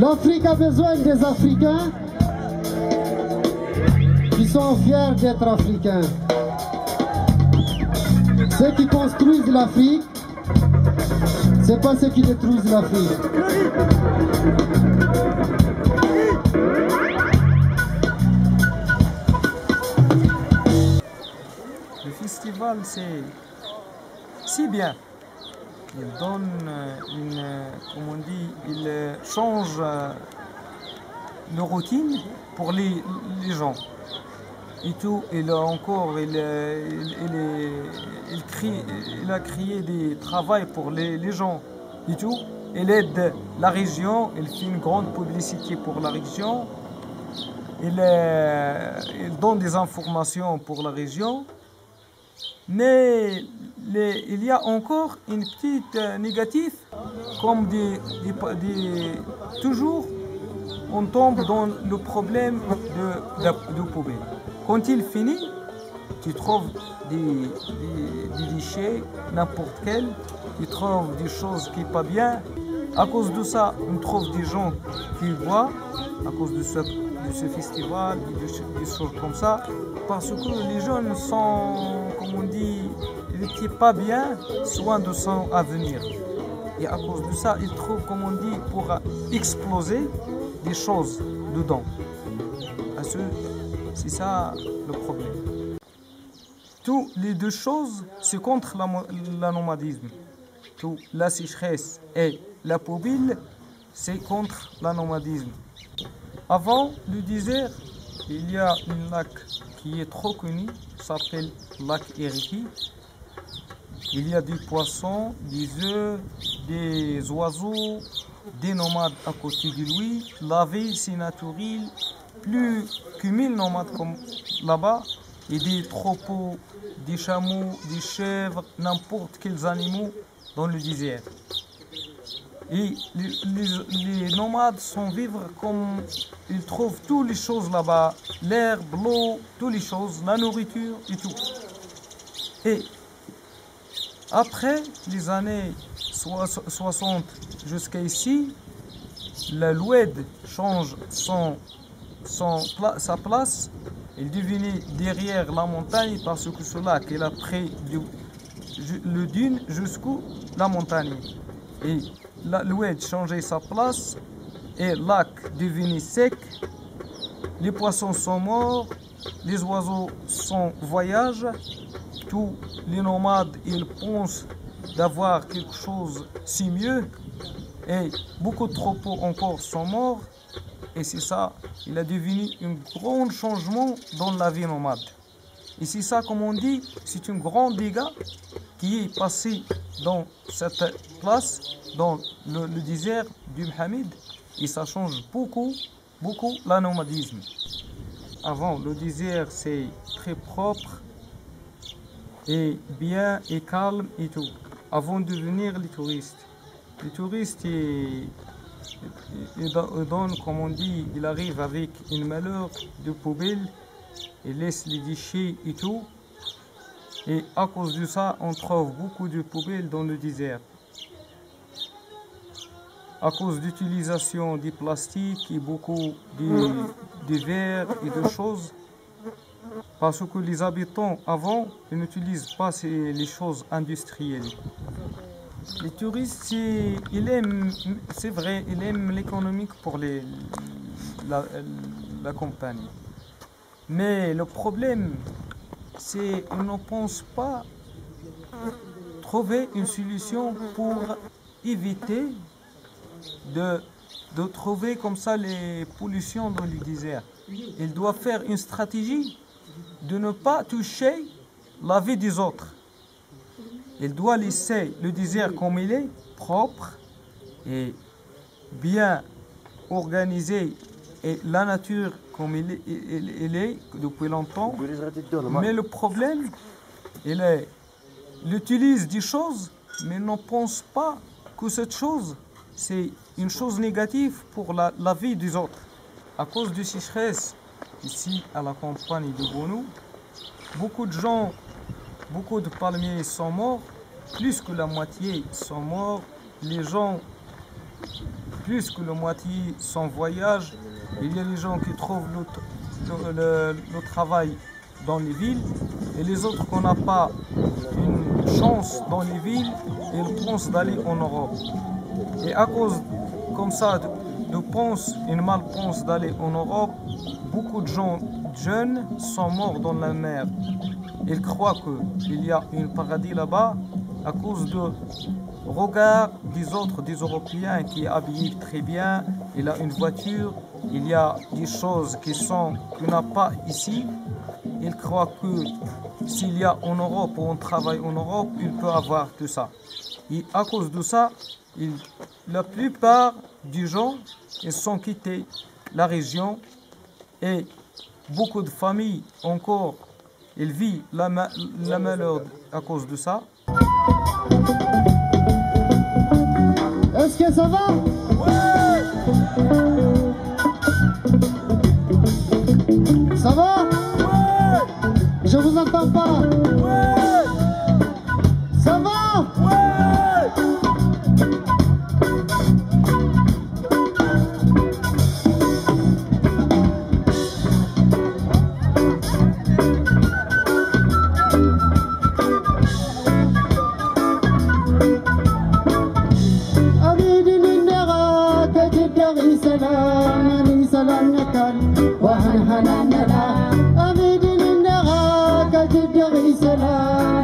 L'Afrique a besoin des Africains qui sont fiers d'être Africains. Ceux qui construisent l'Afrique, c'est pas ceux qui détruisent l'Afrique. Le festival, c'est bien. Il donne comme on dit, il change la routine pour les gens. Et tout, il a créé des travails pour les gens. Et tout, il aide la région, il fait une grande publicité pour la région. Il donne des informations pour la région. Mais il y a encore une petite négative, comme toujours on tombe dans le problème de poubelle. Quand il finit, tu trouves des déchets, n'importe quel, tu trouves des choses qui ne sont pas bien. À cause de ça, on trouve des gens qui voient, à cause de ce festival, des choses comme ça, parce que les jeunes sont, comme on dit, ils n'étaient pas bien soin de son avenir. Et à cause de ça, ils trouvent, comme on dit, pour exploser des choses dedans. C'est ça le problème. Toutes les deux choses, c'est contre le nomadisme. Tout, la sécheresse et la poubelle, c'est contre le nomadisme. Avant le désert, il y a un lac qui est trop connu, s'appelle lac Eriki. Il y a des poissons, des œufs, des oiseaux, des nomades à côté de lui. La vie, c'est naturel. Plus que 1000 nomades comme là-bas, et des troupeaux, des chameaux, des chèvres, n'importe quels animaux dans le désert. Et les nomades sont vivre comme ils trouvent toutes les choses là-bas, l'herbe, l'eau, toutes les choses, la nourriture et tout. Et après les années 60 jusqu'à ici, l'Oued change sa place. Il devenait derrière la montagne parce que ce lac il a pris le dune jusqu'à la montagne. Et l'Oued changeait sa place et le lac devenait sec. Les poissons sont morts, les oiseaux sont voyagent. Tous les nomades ils pensent d'avoir quelque chose si mieux. Et beaucoup de troupeaux encore sont morts. Et c'est ça, il a devenu un grand changement dans la vie nomade. Et c'est ça, comme on dit, c'est un grand dégât qui est passé dans cette place, dans le désert du Mohammed. Et ça change beaucoup le nomadisme. Avant, le désert, c'est très propre et bien et calme et tout. Avant de venir les touristes. Les touristes, ils donnent, comme on dit, il arrive avec une malheur de poubelle, il laisse les déchets et tout. Et à cause de ça, on trouve beaucoup de poubelles dans le désert. À cause d'utilisation des plastiques et beaucoup de verres et de choses. Parce que les habitants avant, ils n'utilisent pas les choses industrielles. Les touristes, c'est vrai, ils aiment l'économique pour la compagnie. Mais le problème, c'est qu'on ne pense pas trouver une solution pour éviter de trouver comme ça les pollutions dans le désert. Il doit faire une stratégie de ne pas toucher la vie des autres. Il doit laisser le désert comme il est, propre et bien organisé, et la nature comme il est depuis longtemps. Mais le problème, il utilise des choses, mais ne pense pas que cette chose, c'est une chose négative pour la vie des autres. À cause du sécheresse, ici à la campagne de Bonou, beaucoup de gens, beaucoup de palmiers sont morts, plus que la moitié sont morts. Les gens plus que la moitié sont voyage. Il y a les gens qui trouvent le travail dans les villes et les autres qu'on n'a pas une chance dans les villes, ils pensent d'aller en Europe. Et à cause comme ça une malpense d'aller en Europe, beaucoup de gens jeunes sont morts dans la mer. Ils croient qu'il y a un paradis là-bas à cause de regard des autres, des Européens qui est habillé très bien, il a une voiture, il y a des choses qu'on n'a pas ici. Ils croient que s'il y a en Europe ou on travaille en Europe, il peut avoir tout ça. Et à cause de ça, la plupart des gens ils sont quittés la région et beaucoup de familles encore, ils vivent la malheur à cause de ça. Est-ce que ça va? Ouais. Ça va? Ouais. Je vous entends pas. Ouais. Ça va? Ouais. وهن هننا أبيد النغا كجد غيسنا